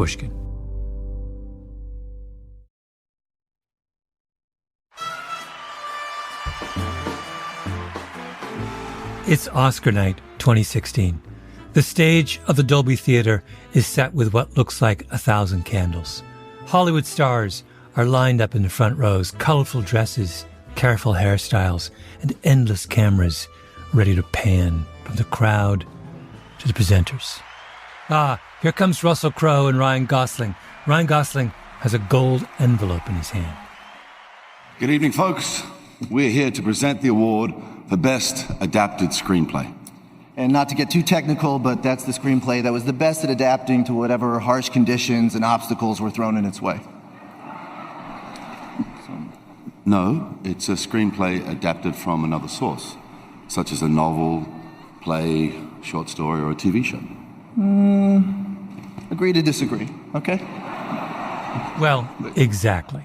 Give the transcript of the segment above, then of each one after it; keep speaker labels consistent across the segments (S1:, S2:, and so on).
S1: Pushkin. It's Oscar night 2016. The stage of the Dolby Theater is set with what looks like 1,000 candles. Hollywood stars are lined up in the front rows, colorful dresses, careful hairstyles, and endless cameras ready to pan from the crowd to the presenters. Here comes Russell Crowe and Ryan Gosling. Ryan Gosling has a gold envelope in his hand.
S2: Good evening, folks. We're here to present the award for Best Adapted Screenplay.
S3: And not to get too technical, but that's the screenplay that was the best at adapting to whatever harsh conditions and obstacles were thrown in its way.
S2: No, it's a screenplay adapted from another source, such as a novel, play, short story, or a TV show.
S3: Agree to disagree, okay?
S1: Well, exactly.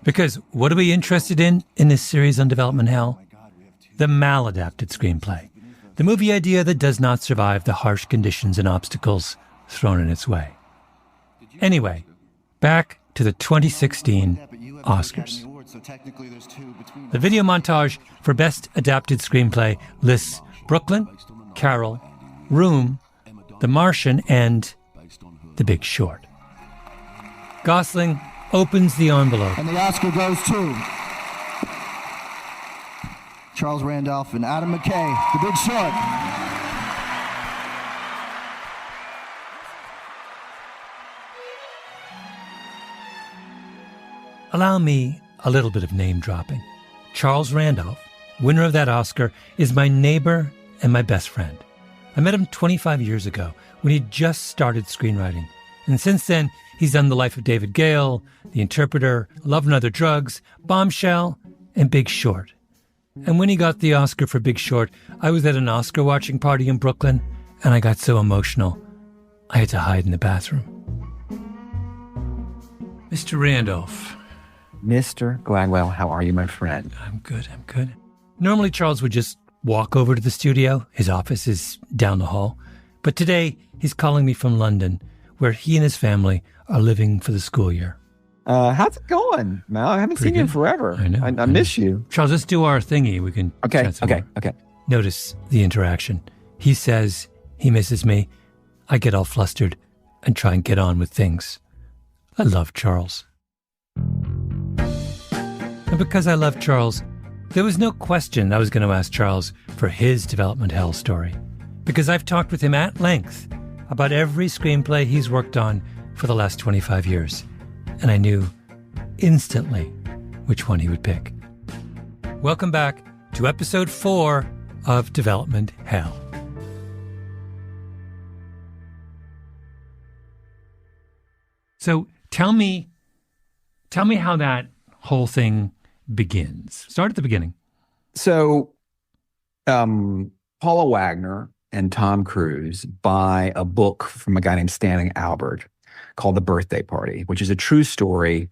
S1: Because what are we interested in this series on Development Hell? The maladapted screenplay. The movie idea that does not survive the harsh conditions and obstacles thrown in its way. Anyway, back to the 2016 Oscars. The video montage for Best Adapted Screenplay lists Brooklyn, Carol, Room, The Martian, and The Big Short. Gosling opens the envelope.
S3: And the Oscar goes to Charles Randolph and Adam McKay, The Big Short.
S1: Allow me a little bit of name dropping. Charles Randolph, winner of that Oscar, is my neighbor and my best friend. I met him 25 years ago when he just started screenwriting. And since then, he's done The Life of David Gale, The Interpreter, Love and Other Drugs, Bombshell, and Big Short. And when he got the Oscar for Big Short, I was at an Oscar watching party in Brooklyn, and I got so emotional, I had to hide in the bathroom. Mr. Randolph.
S4: Mr. Gladwell, how are you, my friend?
S1: I'm good. Normally, Charles would just walk over to the studio. His office is down the hall. But today, he's calling me from London, where he and his family are living for the school year.
S4: How's it going, Mal? I haven't seen you in forever.
S1: I know.
S4: I miss you.
S1: Charles, let's do our thingy. We can chat some more.
S4: Okay.
S1: Notice the interaction. He says he misses me. I get all flustered and try and get on with things. I love Charles. And because I love Charles, there was no question I was going to ask Charles for his development hell story. Because I've talked with him at length about every screenplay he's worked on for the last 25 years. And I knew instantly which one he would pick. Welcome back to episode 4 of Development Hell. So tell me how that whole thing begins. Start at the beginning.
S4: So, Paula Wagner and Tom Cruise buy a book from a guy named Stanley Albert called The Birthday Party, which is a true story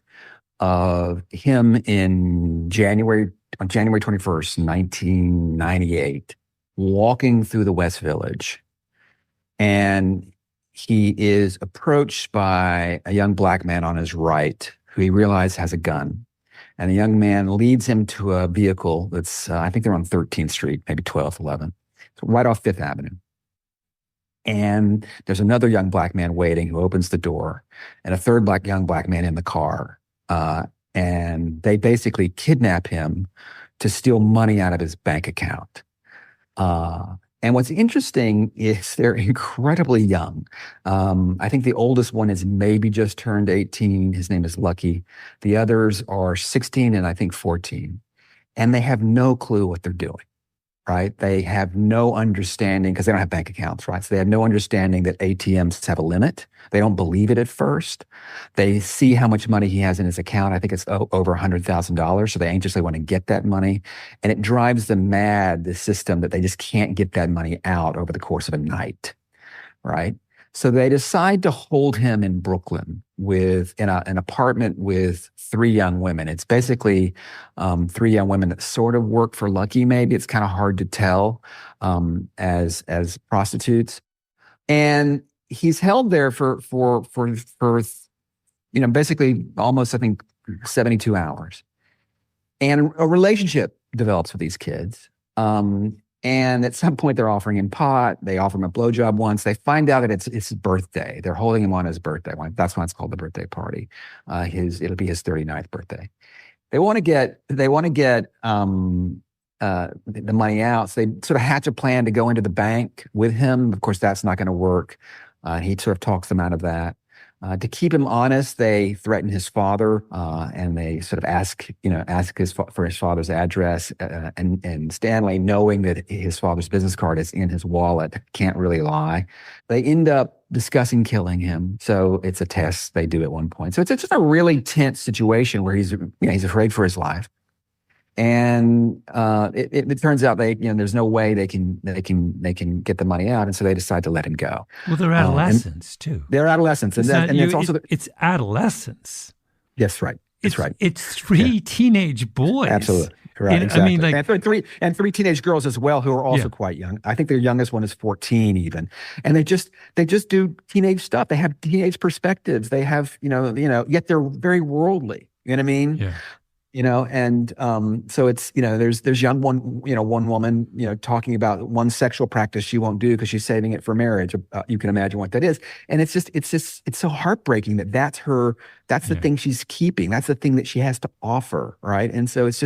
S4: of him on January 21st, 1998, walking through the West Village. And he is approached by a young black man on his right who he realizes has a gun. And the young man leads him to a vehicle that's, I think they're on 13th Street, maybe 12th, 11th. So right off 5th Avenue. And there's another young black man waiting who opens the door, and a third young black man in the car. And they basically kidnap him to steal money out of his bank account. And what's interesting is they're incredibly young. I think the oldest one is maybe just turned 18. His name is Lucky. The others are 16 and I think 14. And they have no clue what they're doing. Right? They have no understanding because they don't have bank accounts, right? So they have no understanding that ATMs have a limit. They don't believe it at first. They see how much money he has in his account. I think it's over $100,000. So they anxiously want to get that money. And it drives them mad, the system, that they just can't get that money out over the course of a night, right? So they decide to hold him in Brooklyn in an apartment with 3 young women. It's basically 3 young women that sort of work for Lucky, maybe. It's kind of hard to tell as prostitutes. And he's held there for basically almost, I think, 72 hours. And a relationship develops with these kids. And at some point, they're offering him pot. They offer him a blowjob once. They find out that it's his birthday. They're holding him on his birthday. That's why it's called the birthday party. It'll be his 39th birthday. They want to get the money out. So they sort of hatch a plan to go into the bank with him. Of course, that's not going to work. He sort of talks them out of that. To keep him honest, they threaten his father, and they sort of ask for his father's address. And Stanley, knowing that his father's business card is in his wallet, can't really lie. They end up discussing killing him. So it's a test they do at one point. So it's just a really tense situation where he's afraid for his life. And it turns out there's no way they can get the money out, and so they decide to let him go.
S1: Well, they're adolescents too.
S4: They're adolescents,
S1: it's adolescence.
S4: Yes, right. That's right.
S1: It's three teenage boys.
S4: Absolutely. Right, exactly.
S1: I mean,
S4: and three teenage girls as well who are also quite young. I think their youngest one is 14 even. And they just do teenage stuff. They have teenage perspectives. They have, yet they're very worldly. You know what I mean?
S1: Yeah.
S4: So it's, there's one woman, talking about one sexual practice she won't do because she's saving it for marriage. You can imagine what that is. And it's so heartbreaking that's the thing she's keeping. That's the thing that she has to offer. Right. And so it's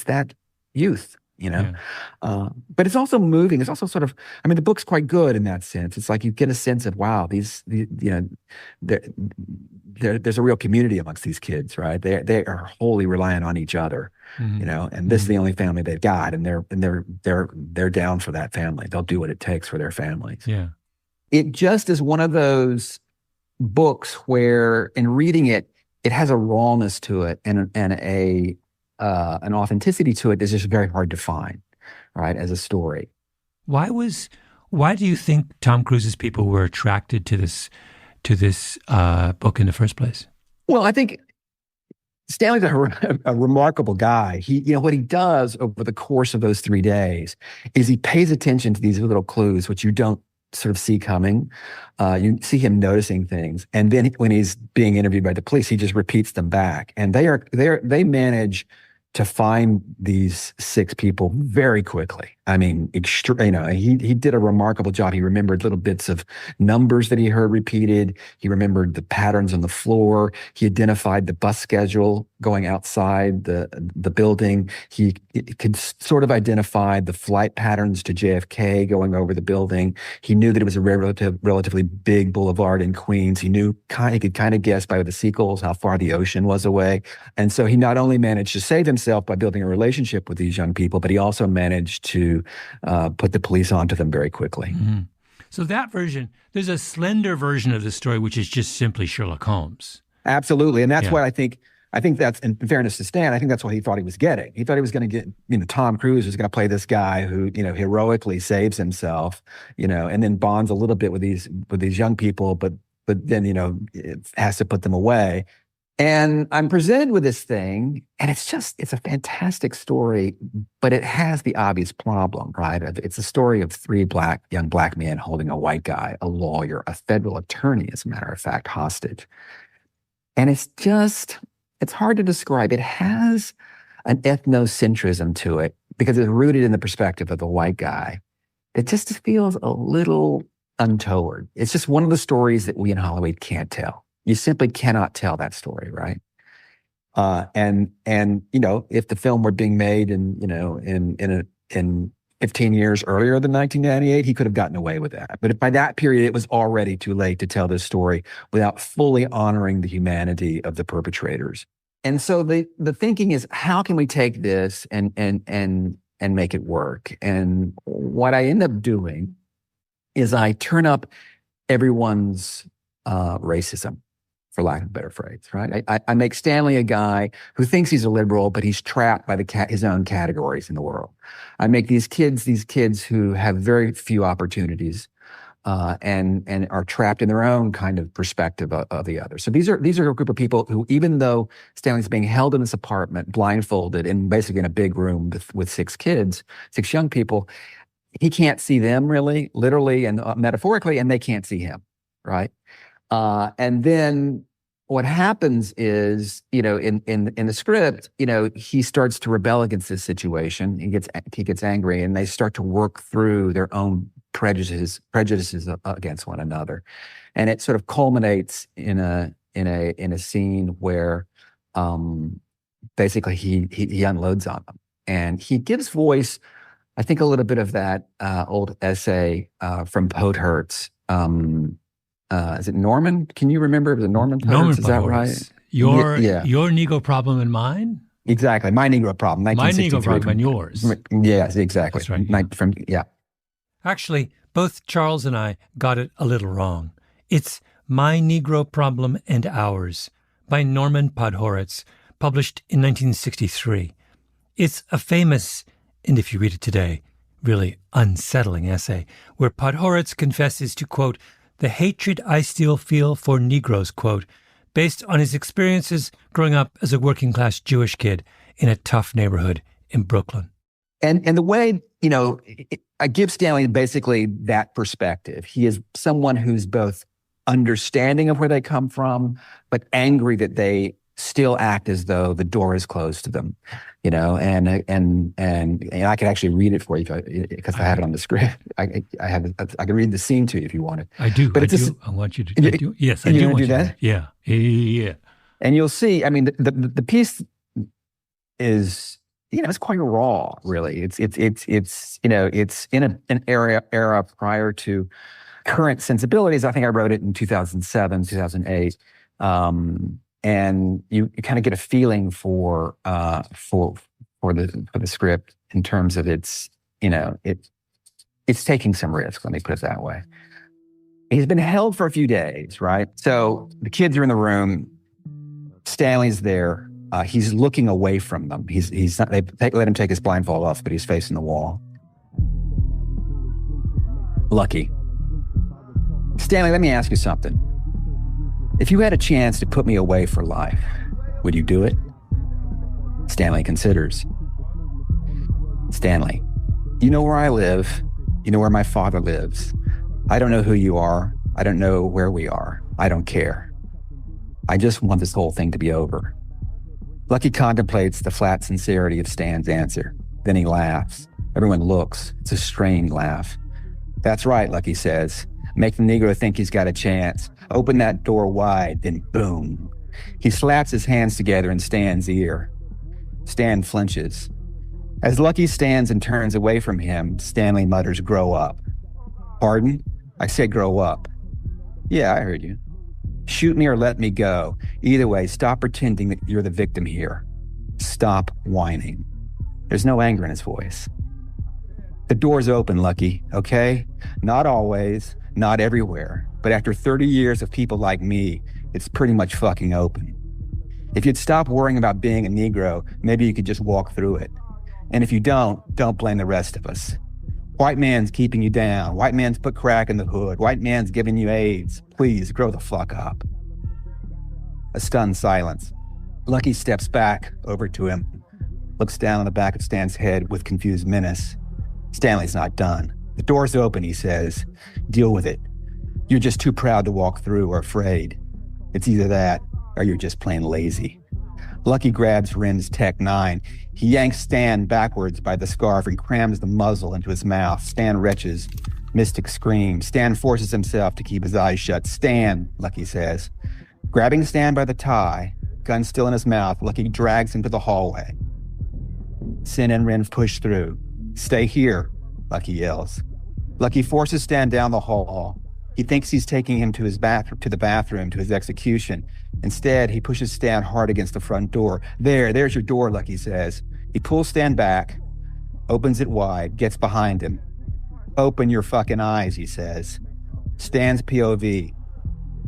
S4: that youth. But it's also moving. It's also sort of, the book's quite good in that sense. It's like you get a sense of, wow, there's a real community amongst these kids, right? They are wholly reliant on each other, and this is the only family they've got, and they're down for that family. They'll do what it takes for their families.
S1: Yeah.
S4: It just is one of those books where, in reading it, it has a rawness to it and an authenticity to it that's just very hard to find, right, as a story. Why
S1: do you think Tom Cruise's people were attracted to this book in the first place?
S4: Well, I think Stanley's a remarkable guy. What he does over the course of those 3 days is he pays attention to these little clues, which you don't sort of see coming. You see him noticing things. And then when he's being interviewed by the police, he just repeats them back. And they manage to find these 6 people very quickly. He did a remarkable job. He remembered little bits of numbers that he heard repeated. He remembered the patterns on the floor. He identified the bus schedule going outside the building. He could sort of identify the flight patterns to JFK going over the building. He knew that it was a relatively big boulevard in Queens. He could kind of guess by the sequels how far the ocean was away. And so he not only managed to save himself by building a relationship with these young people, but he also managed to put the police onto them very quickly.
S1: Mm-hmm. So that version, there's a slender version of the story, which is just simply Sherlock Holmes.
S4: Absolutely. And that's what I think that's, in fairness to Stan, I think that's what he thought he was getting. He thought he was going to get, Tom Cruise was going to play this guy who, heroically saves himself, and then bonds a little bit with these young people, but then, it has to put them away. And I'm presented with this thing, and it's a fantastic story, but it has the obvious problem, right? It's a story of 3 young black men holding a white guy, a lawyer, a federal attorney, as a matter of fact, hostage. And it's hard to describe. It has an ethnocentrism to it because it's rooted in the perspective of the white guy. It just feels a little untoward. It's just one of the stories that we in Hollywood can't tell. You simply cannot tell that story, right? And if the film were being made in 15 years earlier than 1998, he could have gotten away with that. But by that period, it was already too late to tell this story without fully honoring the humanity of the perpetrators. And so the thinking is, how can we take this and make it work? And what I end up doing is I turn up everyone's racism, for lack of a better phrase, right? I make Stanley a guy who thinks he's a liberal, but he's trapped by his own categories in the world. I make these kids who have very few opportunities and are trapped in their own kind of perspective of the other. So these are a group of people who, even though Stanley's being held in this apartment, blindfolded, and basically in a big room with 6 kids, 6 young people, he can't see them really, literally and metaphorically, and they can't see him, right? And then what happens is, in the script, he starts to rebel against this situation. He gets angry, and they start to work through their own prejudices against one another, and it sort of culminates in a scene where, basically he unloads on them, and he gives voice. I think a little bit of that old essay from Podhertz. Is it Norman? Can you remember? Was it Norman Podhertz?
S1: Norman
S4: Is that
S1: Podhertz.
S4: right?
S1: Your
S4: Yeah.
S1: your Negro problem and mine?
S4: Exactly. My Negro Problem.
S1: My
S4: 1963.
S1: Negro problem and yours.
S4: Yes, exactly.
S1: That's right.
S4: Yeah.
S1: Actually, both Charles and I got it a little wrong. It's My Negro Problem and Ours by Norman Podhoretz, published in 1963. It's a famous, and if you read it today, really unsettling essay, where Podhoretz confesses to, quote, the hatred I still feel for Negroes, quote, based on his experiences growing up as a working-class Jewish kid in a tough neighborhood in Brooklyn.
S4: And the way, I give Stanley basically that perspective. He is someone who's both understanding of where they come from, but angry that they still act as though the door is closed to them, and I could actually read it for you because I had it on the script. I can read the scene to you if you want it.
S1: I do.
S4: But
S1: I want you to. Yes, I do want
S4: do
S1: you
S4: that.
S1: to. Yeah.
S4: And you'll see. I mean, the piece is, it's quite raw, really. It's in an era prior to current sensibilities. I think I wrote it in 2007, 2008. And you kind of get a feeling for the script in terms of it's taking some risk. Let me put it that way. He's been held for a few days, right? So the kids are in the room. Stanley's there. He's looking away from them. He's not, they let him take his blindfold off, but he's facing the wall. Lucky. Stanley, let me ask you something. If you had a chance to put me away for life, would you do it? Stanley considers. Stanley, you know where I live. You know where my father lives. I don't know who you are. I don't know where we are. I don't care. I just want this whole thing to be over. Lucky contemplates the flat sincerity of Stan's answer. Then he laughs. Everyone looks. It's a strained laugh. That's right, Lucky says. Make the Negro think he's got a chance. Open that door wide, then boom. He slaps his hands together in Stan's ear. Stan flinches. As Lucky stands and turns away from him, Stanley mutters, grow up. Pardon? I said grow up. Yeah, I heard you. Shoot me or let me go. Either way, stop pretending that you're the victim here. Stop whining. There's no anger in his voice. The door's open, Lucky, okay? Not always, not everywhere, but after 30 years of people like me, it's pretty much fucking open. If you'd stop worrying about being a Negro, maybe you could just walk through it. And if you don't blame the rest of us. White man's keeping you down. White man's put crack in the hood. White man's giving you AIDS. Please, grow the fuck up. A stunned silence. Lucky steps back over to him, looks down on the back of Stan's head with confused menace. Stanley's not done. The door's open, he says. Deal with it. You're just too proud to walk through or afraid. It's either that or you're just plain lazy. Lucky grabs Ren's Tech 9. He yanks Stan backwards by the scarf and crams the muzzle into his mouth. Stan retches. Mystic screams. Stan forces himself to keep his eyes shut. Stan, Lucky says. Grabbing Stan by the tie, gun still in his mouth, Lucky drags him to the hallway. Sin and Ren push through. Stay here, Lucky yells. Lucky forces Stan down the hall. He thinks he's taking him to the bathroom, to his execution. Instead, he pushes Stan hard against the front door. There's your door, Lucky says. He pulls Stan back, opens it wide, gets behind him. Open your fucking eyes, he says. Stan's POV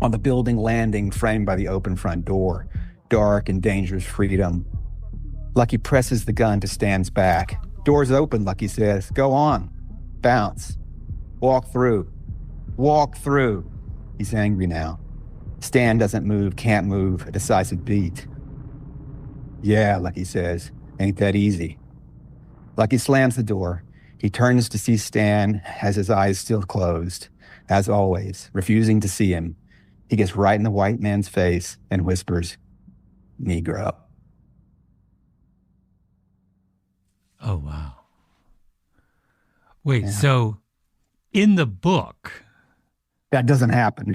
S4: on the building landing framed by the open front door. Dark and dangerous freedom. Lucky presses the gun to Stan's back. Door's open, Lucky says. Go on. Bounce. Walk through. Walk through. He's angry now. Stan doesn't move, can't move, a decisive beat. Yeah, Lucky says. Ain't that easy. Lucky slams the door. He turns to see Stan, has his eyes still closed, as always, refusing to see him. He gets right in the white man's face and whispers, "Negro."
S1: Oh, wow. Wait, so in the book...
S4: That doesn't happen.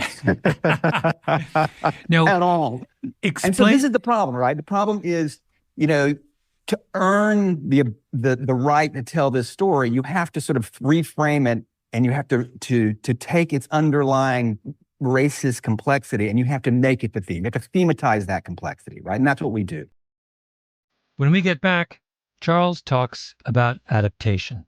S1: No,
S4: at all. And so this is the problem, right? The problem is, to earn the right to tell this story, you have to sort of reframe it, and you have to take its underlying racist complexity, and you have to make it the theme. You have to thematize that complexity, right? And that's what we do.
S1: When we get back, Charles talks about adaptation.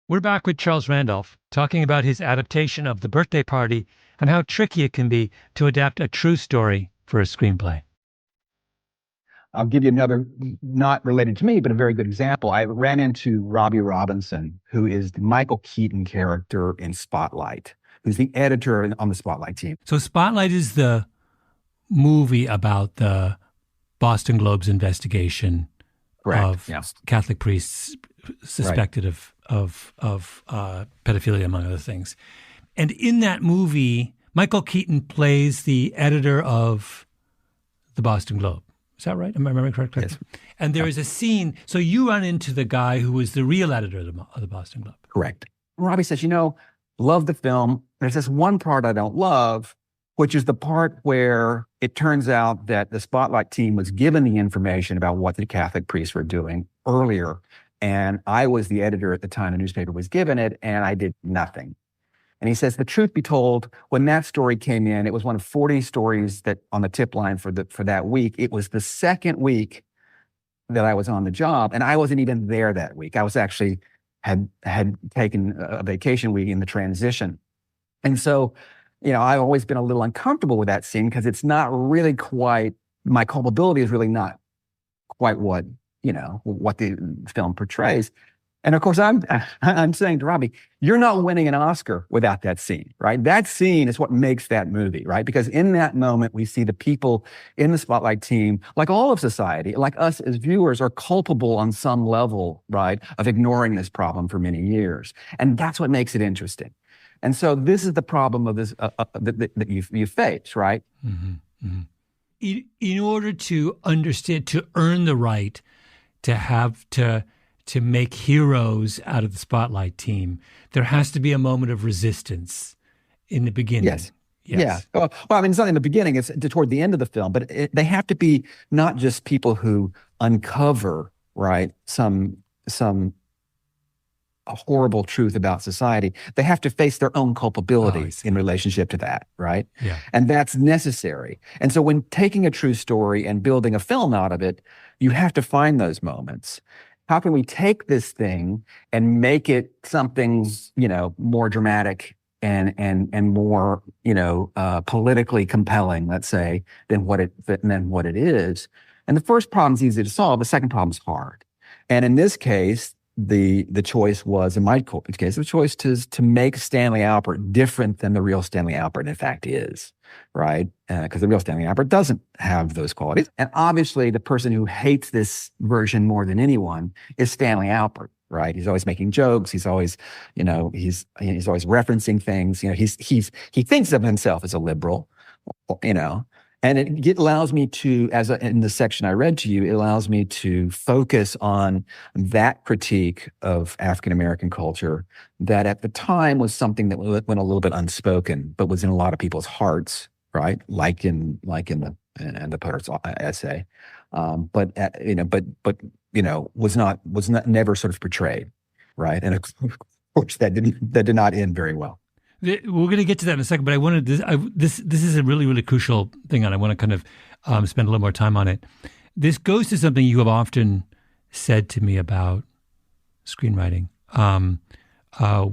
S1: We're back with Charles Randolph, talking about his adaptation of The Birthday Party and how tricky it can be to adapt a true story for a screenplay.
S4: I'll give you another, not related to me, but a very good example. I ran into Robbie Robinson, who is the Michael Keaton character in Spotlight, who's the editor on the Spotlight team.
S1: So Spotlight is the movie about the Boston Globe's investigation of Catholic priests suspected of pedophilia, among other things. And in that movie, Michael Keaton plays the editor of the Boston Globe. Is that right? Am I remembering correctly?
S4: Yes.
S1: And there is a scene. So you run into the guy who was the real editor of the Boston Globe.
S4: Correct. Robbie says, love the film. There's this one part I don't love, which is the part where it turns out that the Spotlight team was given the information about what the Catholic priests were doing earlier. And I was the editor at the time the newspaper was given it, and I did nothing. And he says, the truth be told, when that story came in, it was one of 40 stories that on the tip line for that week. It was the second week that I was on the job, and I wasn't even there that week. I was actually had taken a vacation week in the transition. And so, I've always been a little uncomfortable with that scene because it's not really quite, my culpability is really not quite what the film portrays. And of course, I'm saying to Robbie, you're not winning an Oscar without that scene, right? That scene is what makes that movie, right? Because in that moment, we see the people in the Spotlight team, like all of society, like us as viewers, are culpable on some level, right, of ignoring this problem for many years. And that's what makes it interesting. And so this is the problem of this that you face, right?
S1: Mm-hmm. Mm-hmm. In order to understand, to earn the right to have to make heroes out of the Spotlight team, there has to be a moment of resistance in the beginning.
S4: Yes. Yeah. Well, it's not in the beginning, it's toward the end of the film, but they have to be not just people who uncover, right, some horrible truth about society. They have to face their own culpabilities in relationship to that, right?
S1: Yeah.
S4: And that's necessary. And so when taking a true story and building a film out of it, you have to find those moments. How can we take this thing and make it something, more dramatic and more, politically compelling, let's say, than what it is? And the first problem is easy to solve. The second problem is hard. And in this case, the choice was, in my case, the choice to make Stanley Albert different than the real Stanley Albert in fact is, right? Because the real Stanley Albert doesn't have those qualities. And obviously, the person who hates this version more than anyone is Stanley Albert, right? He's always making jokes. He's always, he's always referencing things. He thinks of himself as a liberal, And it allows me to, in the section I read to you, it allows me to focus on that critique of African-American culture that at the time was something that went a little bit unspoken, but was in a lot of people's hearts, right? Like in the poet's essay, but was not never sort of portrayed, right? And of course that did not end very well.
S1: We're going to get to that in a second, but I wanted this is a really, really crucial thing, and I want to kind of spend a little more time on it. This goes to something you have often said to me about screenwriting,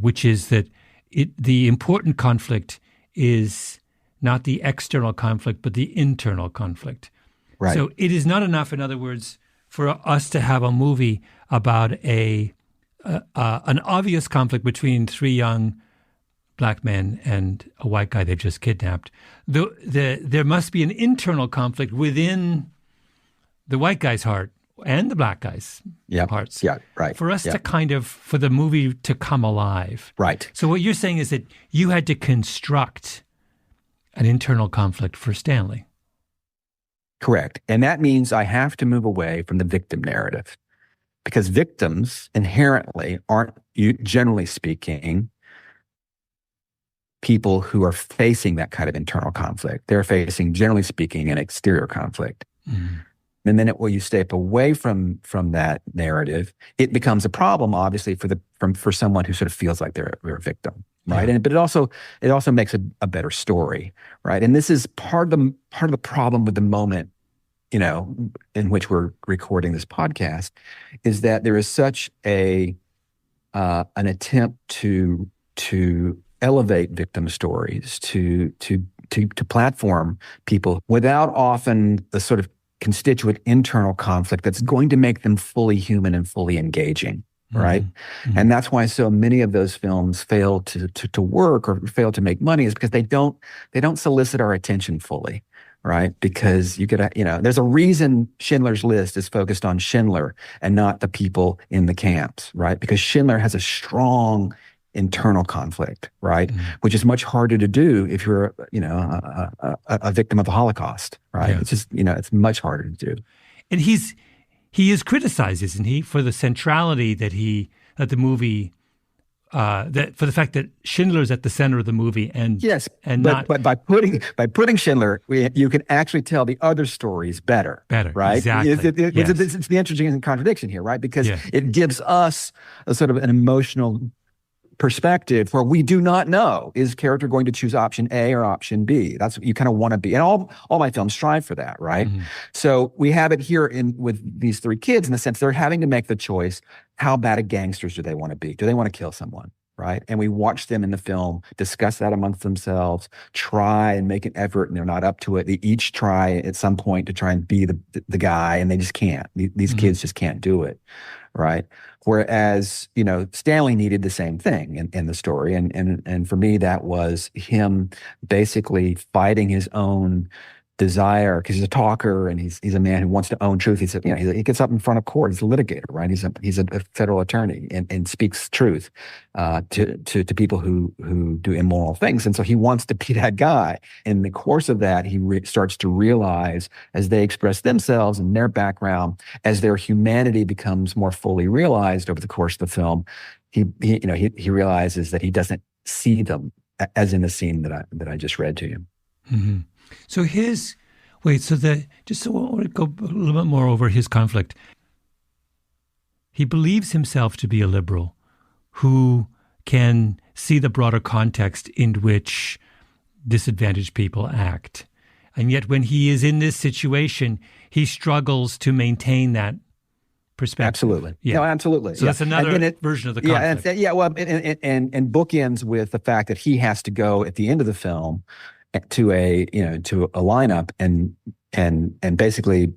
S1: which is that the important conflict is not the external conflict, but the internal conflict.
S4: Right.
S1: So it is not enough, in other words, for us to have a movie about an obvious conflict between three young black men and a white guy they've just kidnapped, there must be an internal conflict within the white guy's heart and the black guy's hearts.
S4: Yeah, right.
S1: For us to for the movie to come alive.
S4: Right.
S1: So what you're saying is that you had to construct an internal conflict for Stanley.
S4: Correct. And that means I have to move away from the victim narrative, because victims inherently aren't, generally speaking, people who are facing that kind of internal conflict. They're facing, generally speaking, an exterior conflict. Mm-hmm. The minute where you step away from that narrative, it becomes a problem, obviously, for someone who sort of feels like they're a victim, right? Yeah. But it also makes a better story, right? And this is part of the problem with the moment, in which we're recording this podcast, is that there is such an attempt to elevate victim stories, to platform people without often the sort of constituent internal conflict that's going to make them fully human and fully engaging, right? Mm-hmm. And that's why so many of those films fail to work or fail to make money, is because they don't solicit our attention fully, right? Because there's a reason Schindler's List is focused on Schindler and not the people in the camps, right? Because Schindler has a strong internal conflict, right? Mm-hmm. Which is much harder to do if you're, a victim of the Holocaust, right? Yeah. It's just, it's much harder to do.
S1: And he is criticized, isn't he, for the centrality that the movie, that for the fact that Schindler's at the center of the movie, and
S4: but by putting Schindler, you can actually tell the other stories better, right?
S1: Exactly.
S4: It's the interesting contradiction here, right? Because it gives us a sort of an emotional perspective where we do not know, is character going to choose option A or option B? That's what you kind of want to be. And all my films strive for that, right? Mm-hmm. So we have it here with these three kids, in the sense they're having to make the choice, how bad of gangsters do they want to be? Do they want to kill someone, right? And we watch them in the film discuss that amongst themselves, try and make an effort, and they're not up to it. They each try at some point to try and be the guy, and they just can't. These kids just can't do it, right? Whereas, Stanley needed the same thing in the story. And for me, that was him basically fighting his own desire, because he's a talker and he's a man who wants to own truth. He gets up in front of court. He's a litigator, right? He's a federal attorney and speaks truth to people who do immoral things. And so he wants to be that guy. In the course of that, he starts to realize, as they express themselves and their background, as their humanity becomes more fully realized over the course of the film, he realizes that he doesn't see them as in the scene that I just read to you.
S1: Mm-hmm. So I want to go a little bit more over his conflict. He believes himself to be a liberal who can see the broader context in which disadvantaged people act. And yet when he is in this situation, he struggles to maintain that perspective.
S4: Absolutely.
S1: Yeah.
S4: No, absolutely.
S1: So that's another version of the conflict.
S4: And bookends with the fact that he has to go at the end of the film to a lineup and basically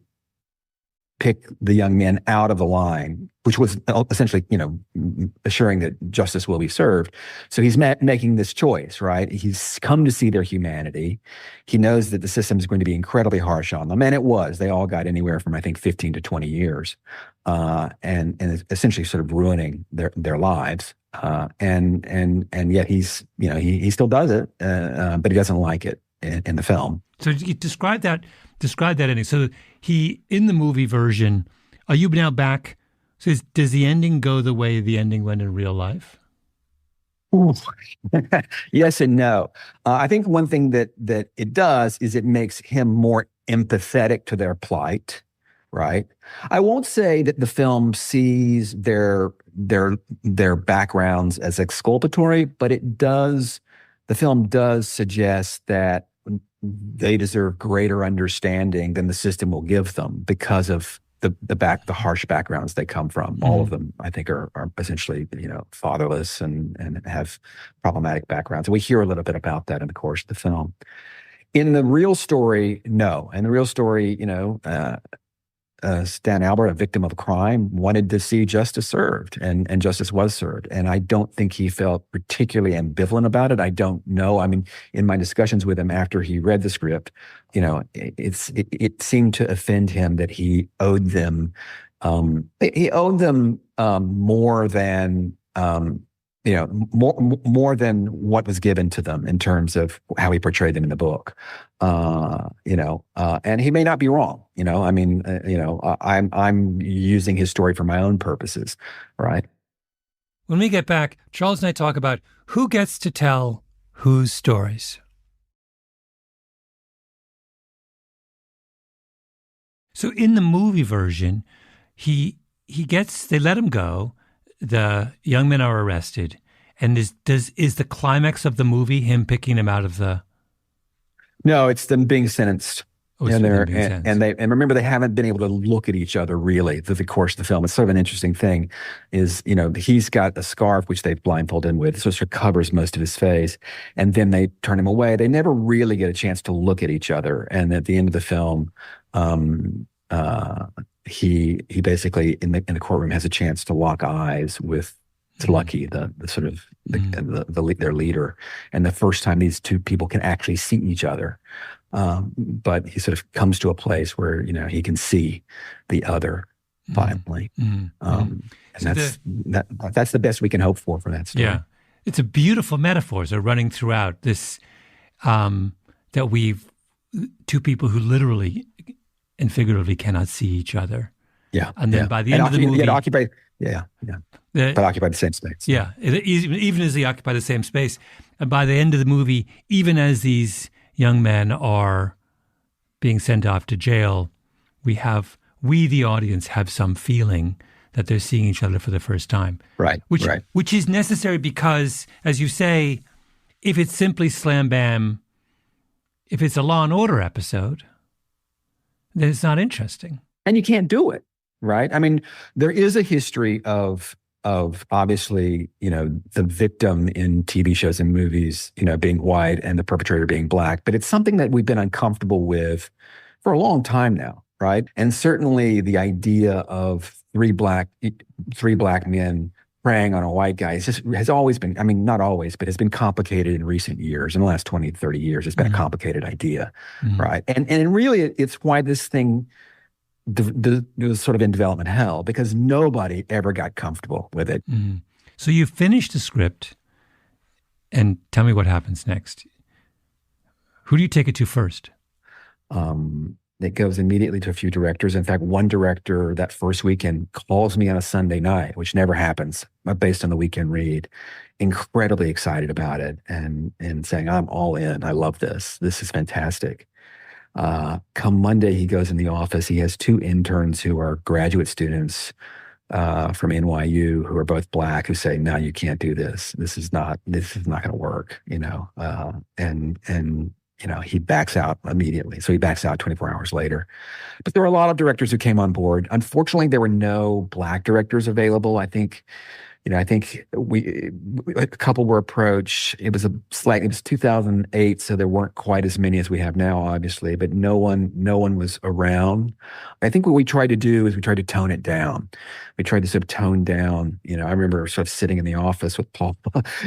S4: pick the young men out of the line, which was essentially, assuring that justice will be served. So he's making this choice, right? He's come to see their humanity. He knows that the system is going to be incredibly harsh on them. And it was. They all got anywhere from, I think, 15 to 20 years, and essentially sort of ruining their lives. And yet he's, he still does it, but he doesn't like it in the film.
S1: So you describe that ending. So he, in the movie version, are you now back? So does the ending go the way the ending went in real life?
S4: Yes and no. I think one thing that it does is it makes him more empathetic to their plight, right? I won't say that the film sees their backgrounds as exculpatory, but the film does suggest that they deserve greater understanding than the system will give them because of the harsh backgrounds they come from. Mm-hmm. All of them, I think, are essentially, fatherless and have problematic backgrounds. And we hear a little bit about that in the course of the film. In the real story, no. In the real story, Stan Albert, a victim of a crime, wanted to see justice served, and justice was served. And I don't think he felt particularly ambivalent about it. I don't know. I mean, in my discussions with him after he read the script, it seemed to offend him that he owed them more than more than what was given to them in terms of how he portrayed them in the book. And he may not be wrong. I'm using his story for my own purposes, right?
S1: When we get back, Charles and I talk about who gets to tell whose stories. So in the movie version, they let him go. The young men are arrested, and is the climax of the movie him picking him out of the?
S4: No, it's them being sentenced.
S1: Oh,
S4: and remember, they haven't been able to look at each other really through the course of the film. It's sort of an interesting thing. Is he's got a scarf which they've blindfolded him with, so it covers most of his face, and then they turn him away. They never really get a chance to look at each other, and at the end of the film, he basically in the courtroom has a chance to lock eyes with Lucky, their leader, and the first time these two people can actually see each other. But he sort of comes to a place where he can see the other finally, and that's the best we can hope for that story.
S1: Yeah, it's a beautiful metaphors are running throughout this. That two people who literally and figuratively cannot see each other. Yeah. And then by the end of the movie...
S4: occupy the same space.
S1: Yeah. Even as they occupy the same space. And by the end of the movie, even as these young men are being sent off to jail, we, the audience, have some feeling that they're seeing each other for the first time.
S4: Right.
S1: Which is necessary because, as you say, if it's simply slam bam, if it's a Law and Order episode, then it's not interesting.
S4: And you can't do it, right? I mean, there is a history of obviously, the victim in TV shows and movies, being white and the perpetrator being black, but it's something that we've been uncomfortable with for a long time now, right? And certainly the idea of three black men preying on a white guy has always been, I mean, not always, but has been complicated in recent years. In the last 20, 30 years, it's been a complicated idea, right? And really, it's why this thing was sort of in development hell, because nobody ever got comfortable with it.
S1: So you finished the script, and tell me what happens next. Who do you take it to first?
S4: It goes immediately to a few directors. In fact, one director that first weekend calls me on a Sunday night, which never happens, based on the weekend read, incredibly excited about it and saying, I'm all in. I love this. This is fantastic. Come Monday, he goes in the office. He has two interns who are graduate students from NYU who are both black, who say, no, you can't do this. This is not going to work, and he backs out immediately. So he backs out 24 hours later. But there were a lot of directors who came on board. Unfortunately, there were no black directors available. I think a couple were approached. It was 2008, so there weren't quite as many as we have now, obviously, but no one was around. I think what we tried to do is we tried to tone it down. We tried to sort of tone down, I remember sort of sitting in the office with Paul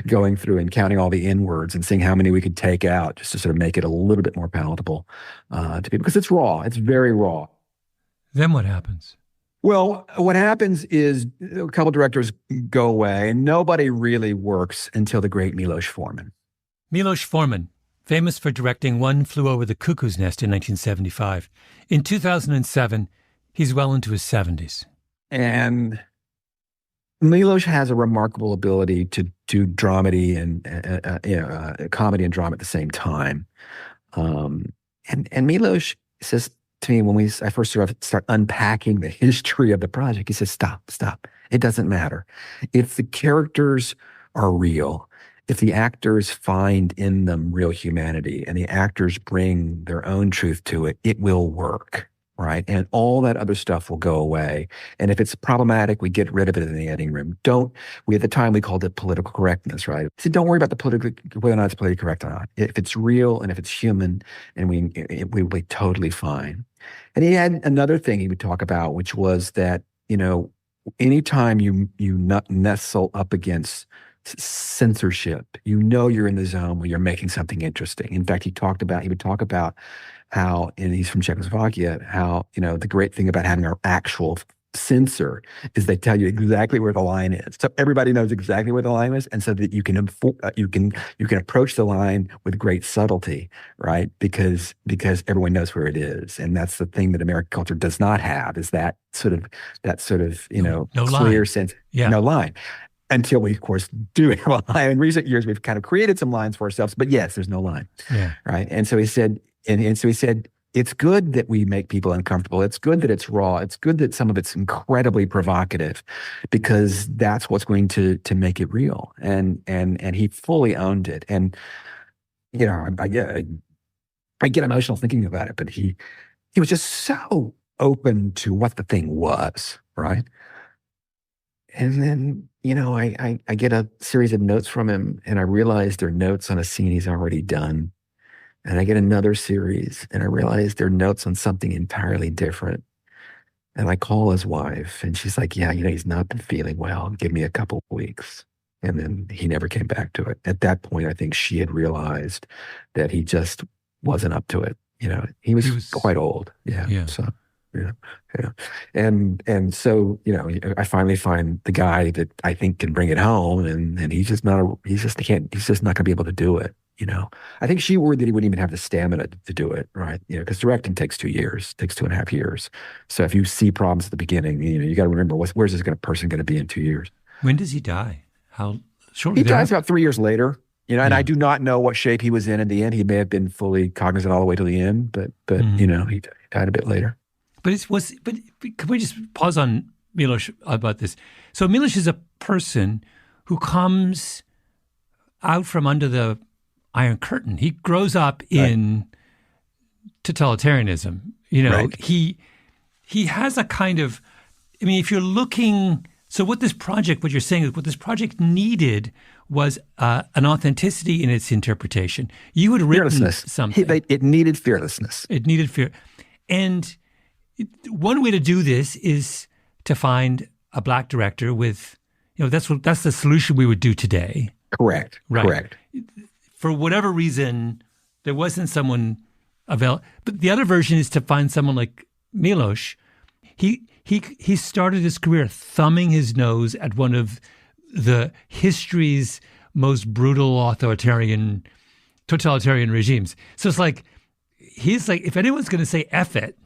S4: going through and counting all the N-words and seeing how many we could take out just to sort of make it a little bit more palatable to people, because it's raw. It's very raw.
S1: Then what happens?
S4: Well, what happens is a couple directors go away, and nobody really works until the great Milos Forman.
S1: Milos Forman, famous for directing One Flew Over the Cuckoo's Nest in 1975. In 2007, he's well into his 70s. And
S4: Milos has a remarkable ability to do dramedy and comedy and drama at the same time. And Milos says to me when I first start unpacking the history of the project, he says, stop. It doesn't matter. If the characters are real, if the actors find in them real humanity and the actors bring their own truth to it, it will work. right? And all that other stuff will go away. And if it's problematic, we get rid of it in the editing room. At the time we called it political correctness, right? So don't worry about whether or not it's politically correct or not. If it's real and if it's human, and we will be totally fine. And he had another thing he would talk about, which was that, anytime you nestle up against censorship, you're in the zone where you're making something interesting. In fact, he would talk about how, and he's from Czechoslovakia, how, the great thing about having our actual censor is they tell you exactly where the line is. So everybody knows exactly where the line is, and so that you can approach the line with great subtlety, right? Because everyone knows where it is, and that's the thing that American culture does not have, is that sort of
S1: no
S4: clear
S1: line.
S4: sense,
S1: Yeah.
S4: no line. Until we, of course, do have a line. In recent years, we've kind of created some lines for ourselves, but yes, there's no line, right? And so he said, it's good that we make people uncomfortable. It's good that it's raw. It's good that some of it's incredibly provocative, because that's what's going to make it real. And he fully owned it. And I get emotional thinking about it, but he was just so open to what the thing was, right? And then, I get a series of notes from him, and I realize they're notes on a scene he's already done. And I get another series, and I realize they're notes on something entirely different. And I call his wife, and she's like, yeah, he's not been feeling well. Give me a couple of weeks. And then he never came back to it. At that point, I think she had realized that he just wasn't up to it. He was quite old. Yeah. So, yeah. And so, I finally find the guy that I think can bring it home, and he's just not going to be able to do it. I think she worried that he wouldn't even have the stamina to do it, right? Because directing takes 2 years, takes 2.5 years. So if you see problems at the beginning, you got to remember, where's this person going to be in 2 years?
S1: When does he die? How shortly?
S4: He dies about 3 years later. And I do not know what shape he was in the end. He may have been fully cognizant all the way to the end, but he died a bit later.
S1: But can we just pause on Miloš about this? So Miloš is a person who comes out from under the Iron Curtain. He grows up in totalitarianism.
S4: Right.
S1: He has a kind of, if you're looking, so what you're saying is what this project needed was an authenticity in its interpretation. You had written something.
S4: It needed fearlessness.
S1: It needed fear. And one way to do this is to find a black director with, that's the solution we would do today.
S4: Correct.
S1: Right.
S4: Correct.
S1: For whatever reason, there wasn't someone available. But the other version is to find someone like Miloš. He started his career thumbing his nose at one of the history's most brutal totalitarian regimes. So it's like, he's like, if anyone's going to say F it,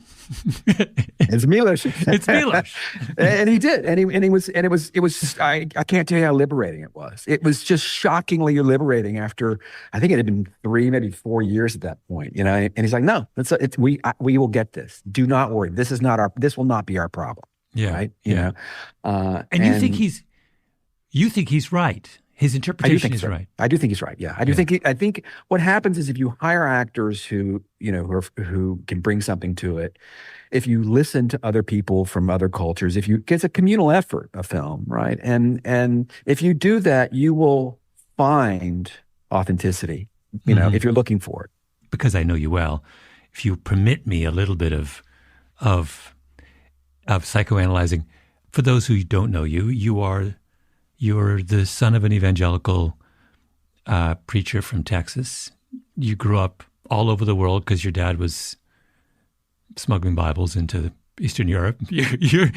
S4: it's Miloš.
S1: It's Miloš.
S4: And he did. And it was I can't tell you how liberating it was. It was just shockingly liberating after, I think it had been 3, maybe 4 years at that point, and he's like, no, we will get this. Do not worry. This will not be our problem.
S1: Yeah.
S4: Right.
S1: And you think he's right. His interpretation is right.
S4: I do think he's right. Yeah, I think what happens is if you hire actors who can bring something to it, if you listen to other people from other cultures, it's a communal effort, a film, right? And if you do that, you will find authenticity. If you're looking for it.
S1: Because I know you well, if you permit me a little bit of psychoanalyzing, for those who don't know you, you're the son of an evangelical preacher from Texas. You grew up all over the world because your dad was smuggling Bibles into Eastern Europe. You're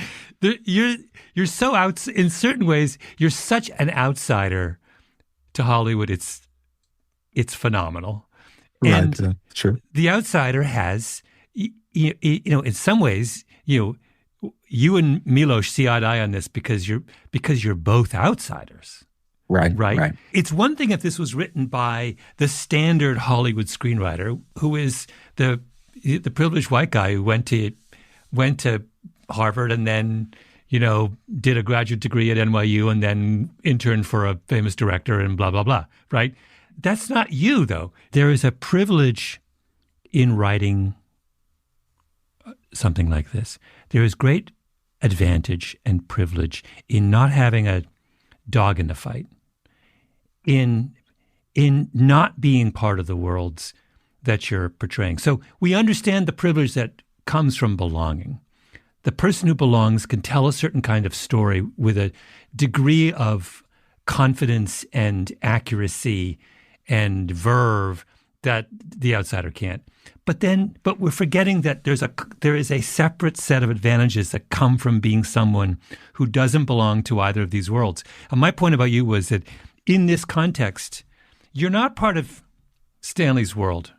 S1: so out. In certain ways, you're such an outsider to Hollywood. It's phenomenal.
S4: Right.
S1: And
S4: sure.
S1: The outsider has, in some ways, you and Miloš see eye to eye on this because you're both outsiders. Right. It's one thing if this was written by the standard Hollywood screenwriter who is the privileged white guy who went to Harvard and then, did a graduate degree at NYU and then interned for a famous director and blah, blah, blah, right? That's not you, though. There is a privilege in writing something like this. There is great advantage and privilege in not having a dog in the fight, in not being part of the worlds that you're portraying. So we understand the privilege that comes from belonging. The person who belongs can tell a certain kind of story with a degree of confidence and accuracy and verve that the outsider can't. But we're forgetting that there is a separate set of advantages that come from being someone who doesn't belong to either of these worlds. And my point about you was that in this context, you're not part of Stanley's world,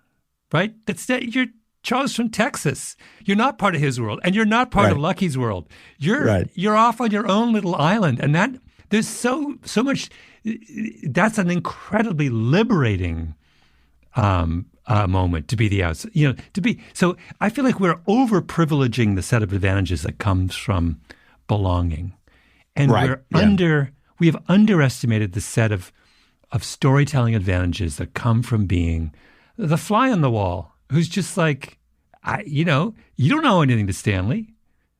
S1: right? You're Charles from Texas. You're not part of his world, and you're not part of Lucky's world. You're off on your own little island, and that there's so much. That's an incredibly liberating moment to be the outside. So I feel like we're over-privileging the set of advantages that comes from belonging, and we have underestimated the set of storytelling advantages that come from being the fly on the wall who's just like, you don't know anything to Stanley.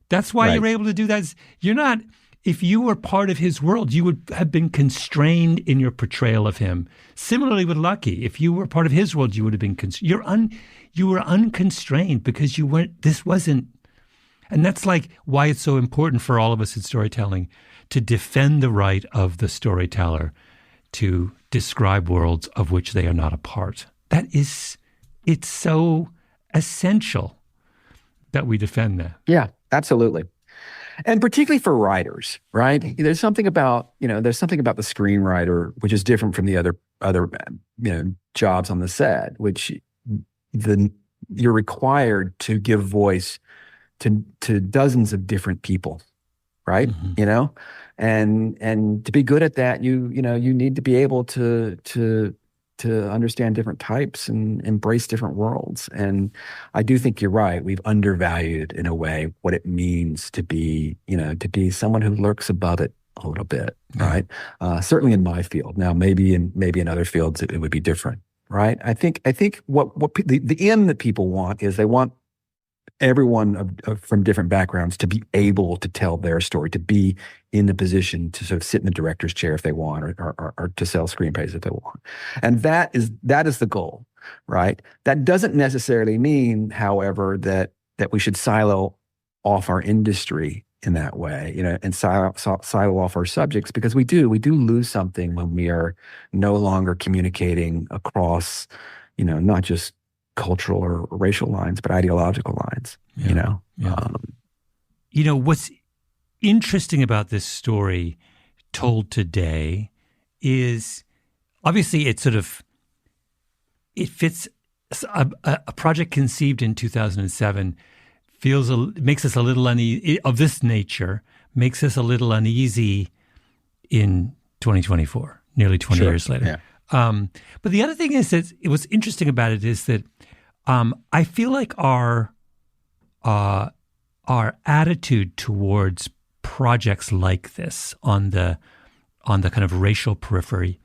S1: That's why you're able to do that. You're not, if you were part of his world, you would have been constrained in your portrayal of him. Similarly with Lucky, if you were part of his world, you would have been you were unconstrained because this wasn't, and that's like why it's so important for all of us in storytelling to defend the right of the storyteller to describe worlds of which they are not a part. It's so essential that we defend that.
S4: Yeah, absolutely. And particularly for writers, right? There's something about the screenwriter which is different from the other jobs on the set, which you're required to give voice to dozens of different people, right? Mm-hmm. And to be good at that, you need to be able to understand different types and embrace different worlds. And I do think you're right. We've undervalued in a way what it means to be someone who lurks above it a little bit, right? Certainly in my field. Now, maybe in other fields it would be different, right? I think what the end that people want is they want everyone from different backgrounds to be able to tell their story, to be in the position to sort of sit in the director's chair if they want, or to sell screenplays if they want. And that is the goal, right? That doesn't necessarily mean, however, that we should silo off our industry in that way, and silo off our subjects, because we do lose something when we are no longer communicating across, not just cultural or racial lines, but ideological lines,
S1: What's interesting about this story told today is obviously it fits a project conceived in 2007 makes us a little uneasy of this nature, makes us a little uneasy in 2024, nearly 20 years later. Yeah. But the other thing is that what's interesting about it is that I feel like our attitude towards projects like this on the kind of racial periphery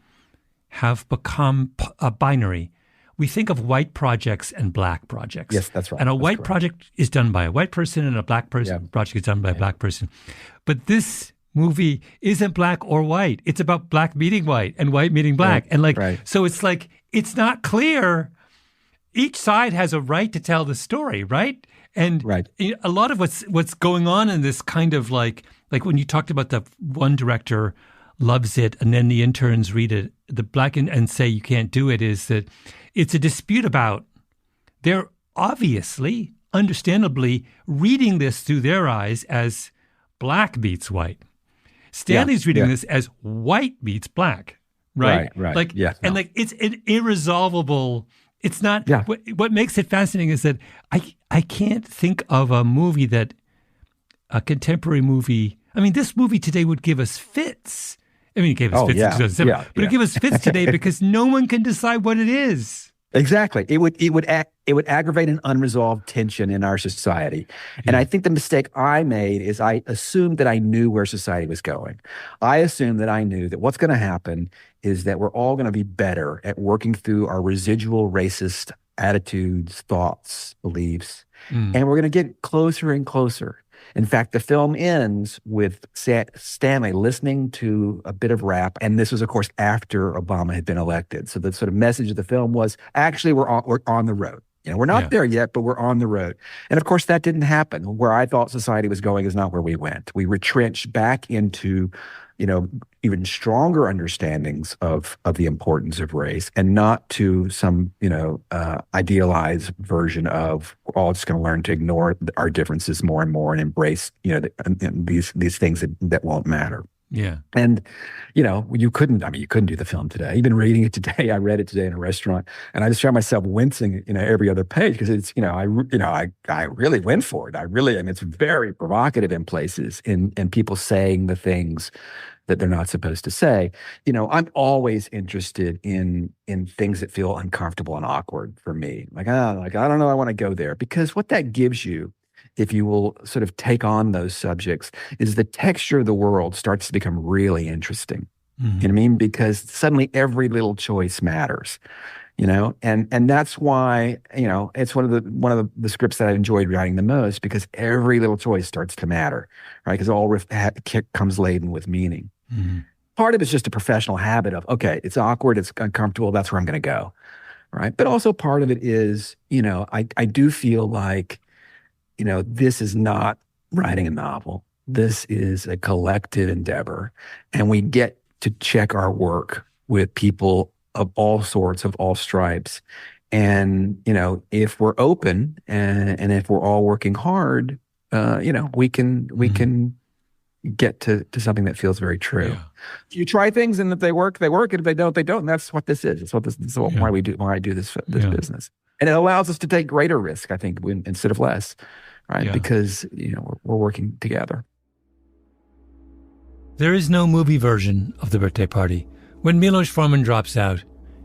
S1: have become binary. We think of white projects and black projects.
S4: Yes, that's right.
S1: And a white project is done by a white person, and a black project is done by a black person. But this movie isn't black or white. It's about black meeting white and white meeting black.
S4: Right.
S1: And so it's like, it's not clear. Each side has a right to tell the story, right? And a lot of what's going on in this kind of like when you talked about the one director loves it and then the interns read it, the black and say you can't do it, is that it's a dispute about, they're obviously, understandably, reading this through their eyes as black meets white. Stanley's reading this as white meets black, right?
S4: Right.
S1: And it's an irresolvable. It's not. Yeah. What makes it fascinating is that I can't think of a contemporary movie. I mean, this movie today would give us fits. I mean, it gave us fits in 2007, but it would give us fits today because no one can decide what it is.
S4: Exactly. It would aggravate an unresolved tension in our society. And I think the mistake I made is I assumed that I knew where society was going. I assumed that I knew that what's going to happen is that we're all going to be better at working through our residual racist attitudes, thoughts, beliefs.
S1: Mm.
S4: And we're going to get closer and closer. In fact, the film ends with Stanley listening to a bit of rap. And this was, of course, after Obama had been elected. So the sort of message of the film was, actually, we're on the road. We're not there yet, but we're on the road. And of course, that didn't happen. Where I thought society was going is not where we went. We retrenched back into, even stronger understandings of the importance of race, and not to some, idealized version of we're all just going to learn to ignore our differences more and more and embrace, these things that won't matter.
S1: Yeah.
S4: And, you couldn't do the film today. Even reading it today, I read it today in a restaurant, and I just found myself wincing, every other page, because it's, I really went for it. It's very provocative in places, and people saying the things that they're not supposed to say. I'm always interested in things that feel uncomfortable and awkward for me. I don't know, I want to go there, because what that gives you, if you will sort of take on those subjects, is the texture of the world starts to become really interesting. Mm-hmm. You know what I mean? Because suddenly every little choice matters, and that's why, it's one of the scripts that I enjoyed writing the most, because every little choice starts to matter, right? Because all comes laden with meaning. Mm-hmm. Part of it's just a professional habit of, okay, it's awkward, it's uncomfortable, that's where I'm going to go, right? But also part of it is, I do feel like, this is not writing a novel. This is a collective endeavor. And we get to check our work with people of all sorts, of all stripes. And, if we're open and if we're all working hard, we can get to something that feels very true. Yeah. You try things, and if they work, they work. And if they don't, they don't. And that's what this is. It's why I do this business. And it allows us to take greater risk, I think, instead of less, right? Yeah. Because, we're working together.
S1: There is no movie version of The Birthday Party. When Milos Forman drops out,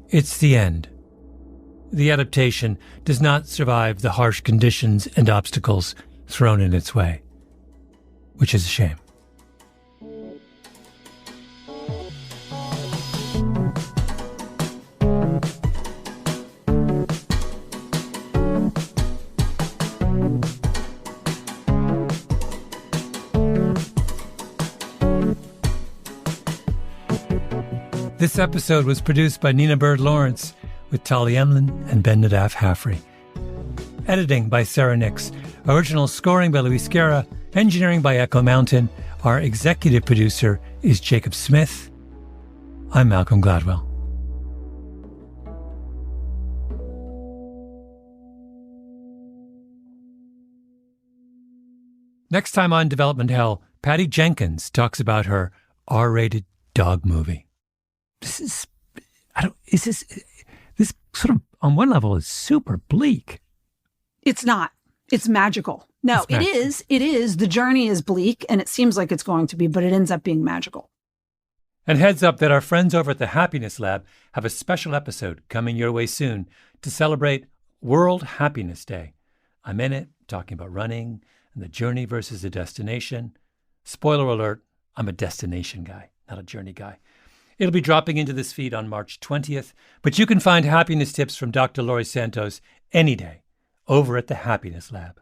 S1: it's the end. The adaptation does not survive the harsh conditions and obstacles thrown in its way, which is a shame. This episode was produced by Nina Bird Lawrence with Tali Emlin and Ben Nadaf Haffrey. Editing by Sarah Nix. Original scoring by Luis Guerra. Engineering by Echo Mountain. Our executive producer is Jacob Smith. I'm Malcolm Gladwell. Next time on Development Hell, Patty Jenkins talks about her R-rated dog movie. This sort of, on one level, is super bleak.
S5: It's not. It's magical. No, it is. It is. The journey is bleak, and it seems like it's going to be, but it ends up being magical.
S1: And heads up that our friends over at the Happiness Lab have a special episode coming your way soon to celebrate World Happiness Day. I'm in it, talking about running and the journey versus the destination. Spoiler alert, I'm a destination guy, not a journey guy. It'll be dropping into this feed on March 20th, but you can find happiness tips from Dr. Laurie Santos any day over at the Happiness Lab.